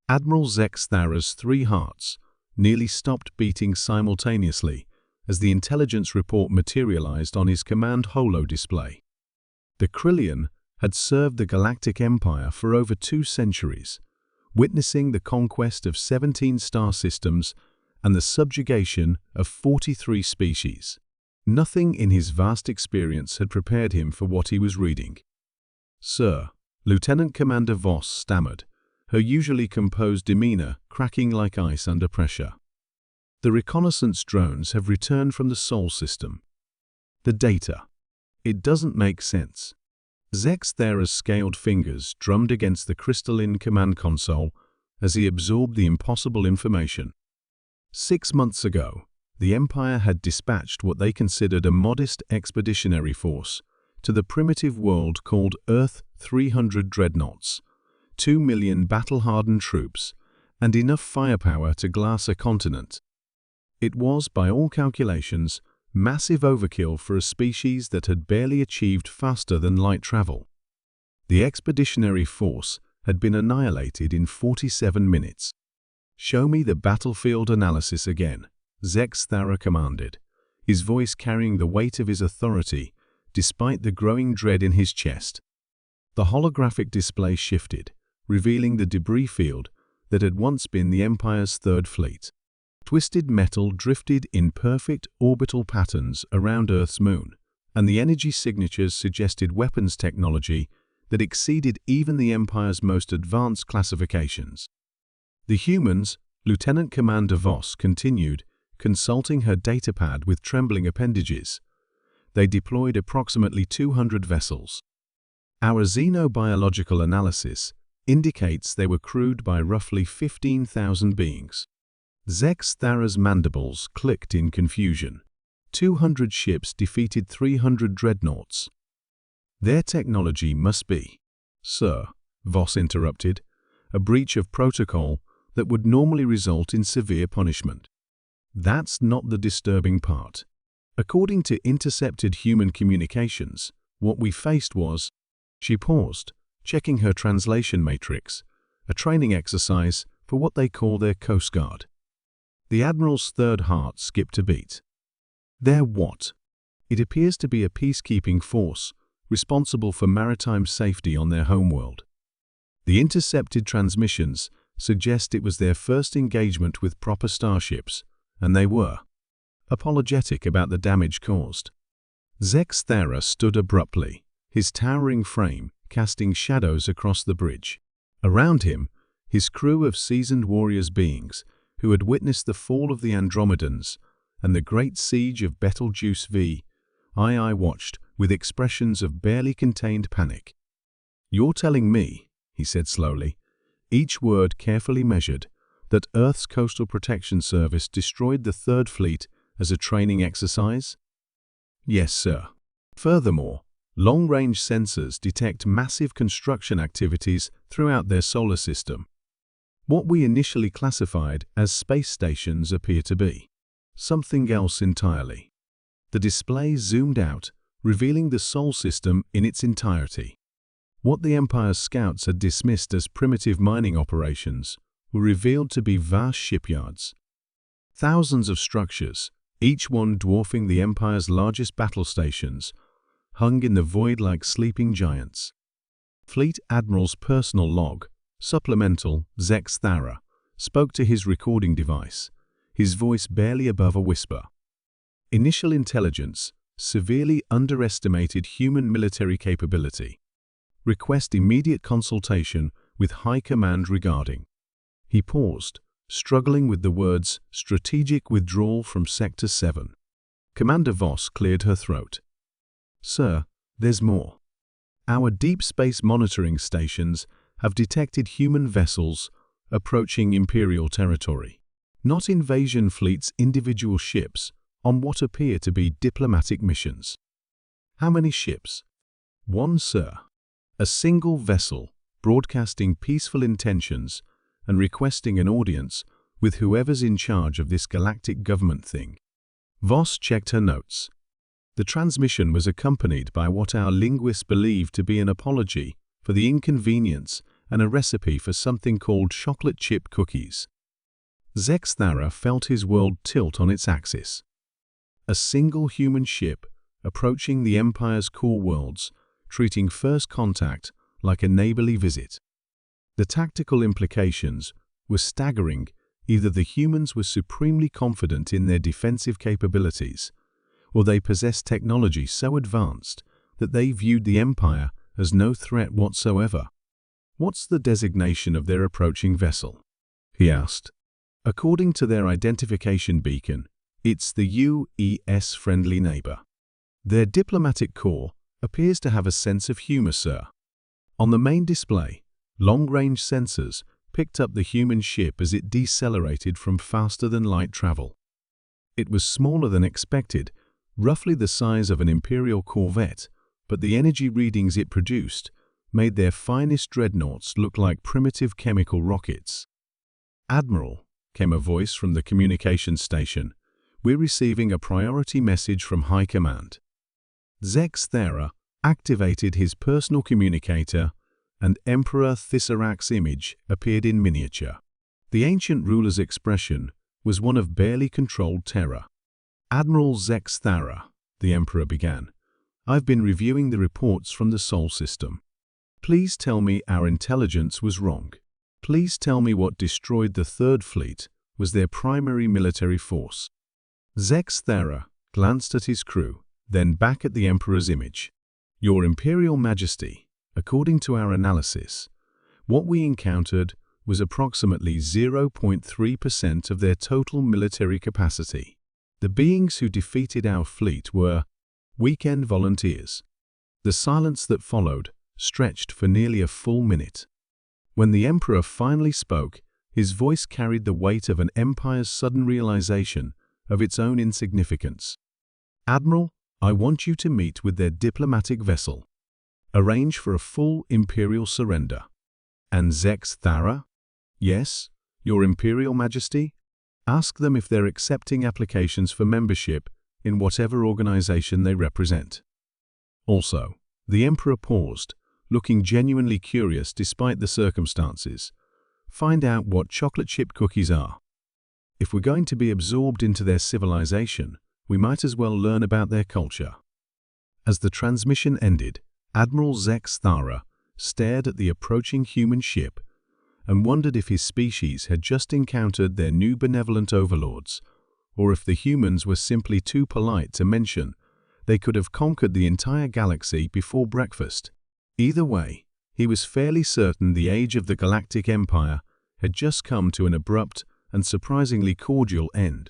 Admiral Zex Thara's 3 hearts nearly stopped beating simultaneously as the intelligence report materialized on his command holo display. The Krillian had served the Galactic Empire for over 2 centuries, witnessing the conquest of 17 star systems and the subjugation of 43 species. Nothing in his vast experience had prepared him for what he was reading. "Sir," Lieutenant Commander Voss stammered, her usually composed demeanor cracking like ice under pressure. "The reconnaissance drones have returned from the Sol system. The data. It doesn't make sense." Zex Thara's scaled fingers drummed against the crystalline command console as he absorbed the impossible information. 6 months ago, the Empire had dispatched what they considered a modest expeditionary force to the primitive world called Earth 300 dreadnoughts, 2 million battle-hardened troops, and enough firepower to glass a continent. It was, by all calculations, massive overkill for a species that had barely achieved faster than light travel. The expeditionary force had been annihilated in 47 minutes. "Show me the battlefield analysis again," Zex Thara commanded, his voice carrying the weight of his authority despite the growing dread in his chest. The holographic display shifted, revealing the debris field that had once been the Empire's 3rd Fleet. Twisted metal drifted in perfect orbital patterns around Earth's moon, and the energy signatures suggested weapons technology that exceeded even the Empire's most advanced classifications. The humans, Lieutenant Commander Voss continued, consulting her datapad with trembling appendages. They deployed approximately 200 vessels. "Our xenobiological analysis indicates they were crewed by roughly 15,000 beings." Zex Thara's mandibles clicked in confusion. 200 ships defeated 300 dreadnoughts. "Their technology must be..." "Sir," Voss interrupted, "a breach of protocol that would normally result in severe punishment." "That's not the disturbing part. According to intercepted human communications, what we faced was..." She paused, checking her translation matrix, "a training exercise for what they call their Coast Guard." The Admiral's 3rd heart skipped a beat. "Their what?" "It appears to be a peacekeeping force responsible for maritime safety on their homeworld. The intercepted transmissions suggest it was their first engagement with proper starships, and they were apologetic about the damage caused." Zex Thara stood abruptly, his towering frame casting shadows across the bridge. Around him, his crew of seasoned warriors beings who had witnessed the fall of the Andromedans and the great siege of Betelgeuse V. I watched with expressions of barely contained panic. "You're telling me," he said slowly, each word carefully measured, "that Earth's Coastal Protection Service destroyed the 3rd Fleet as a training exercise?" "Yes, sir. Furthermore, long-range sensors detect massive construction activities throughout their solar system. What we initially classified as space stations appear to be something else entirely." The display zoomed out, revealing the Sol system in its entirety. What the Empire's scouts had dismissed as primitive mining operations were revealed to be vast shipyards. Thousands of structures, each one dwarfing the Empire's largest battle stations, hung in the void like sleeping giants. Fleet Admiral's personal log, supplemental Zex Thara, spoke to his recording device, his voice barely above a whisper. "Initial intelligence severely underestimated human military capability. Request immediate consultation with High Command regarding." He paused, struggling with the words "strategic withdrawal from Sector 7." Commander Voss cleared her throat. "Sir, there's more. Our deep space monitoring stations have detected human vessels approaching Imperial territory, not invasion fleets, individual ships on what appear to be diplomatic missions." "How many ships?" "One, sir. A single vessel broadcasting peaceful intentions and requesting an audience with whoever's in charge of this galactic government thing." Voss checked her notes. The transmission was accompanied by what our linguists believe to be an apology for the inconvenience and a recipe for something called chocolate chip cookies. Zexthara felt his world tilt on its axis. A single human ship approaching the Empire's core worlds, treating first contact like a neighborly visit. The tactical implications were staggering. Either the humans were supremely confident in their defensive capabilities, or they possessed technology so advanced that they viewed the Empire as no threat whatsoever. "What's the designation of their approaching vessel?" he asked. "According to their identification beacon, it's the UES Friendly Neighbor. Their diplomatic corps appears to have a sense of humor, sir." On the main display, long-range sensors picked up the human ship as it decelerated from faster-than-light travel. It was smaller than expected, roughly the size of an Imperial corvette, but the energy readings it produced made their finest dreadnoughts look like primitive chemical rockets. "Admiral," came a voice from the communications station, "we're receiving a priority message from High Command." Zexthara activated his personal communicator, and Emperor Thissarak's image appeared in miniature. The ancient ruler's expression was one of barely controlled terror. "Admiral Zexthara," the Emperor began, "I've been reviewing the reports from the Sol system. Please tell me our intelligence was wrong. Please tell me what destroyed the Third Fleet was their primary military force." Zexthara glanced at his crew, then back at the Emperor's image. "Your Imperial Majesty, according to our analysis, what we encountered was approximately 0.3% of their total military capacity. The beings who defeated our fleet were weekend volunteers." The silence that followed stretched for nearly a full minute. When the Emperor finally spoke, his voice carried the weight of an empire's sudden realization of its own insignificance. "Admiral, I want you to meet with their diplomatic vessel. Arrange for a full Imperial surrender." "And Zexthara?" "Yes, Your Imperial Majesty. Ask them if they're accepting applications for membership in whatever organization they represent." Also, the Emperor paused, looking genuinely curious despite the circumstances. "Find out what chocolate chip cookies are. If we're going to be absorbed into their civilization, we might as well learn about their culture." As the transmission ended, Admiral Zexthara stared at the approaching human ship and wondered if his species had just encountered their new benevolent overlords, or if the humans were simply too polite to mention they could have conquered the entire galaxy before breakfast. Either way, he was fairly certain the age of the Galactic Empire had just come to an abrupt and surprisingly cordial end.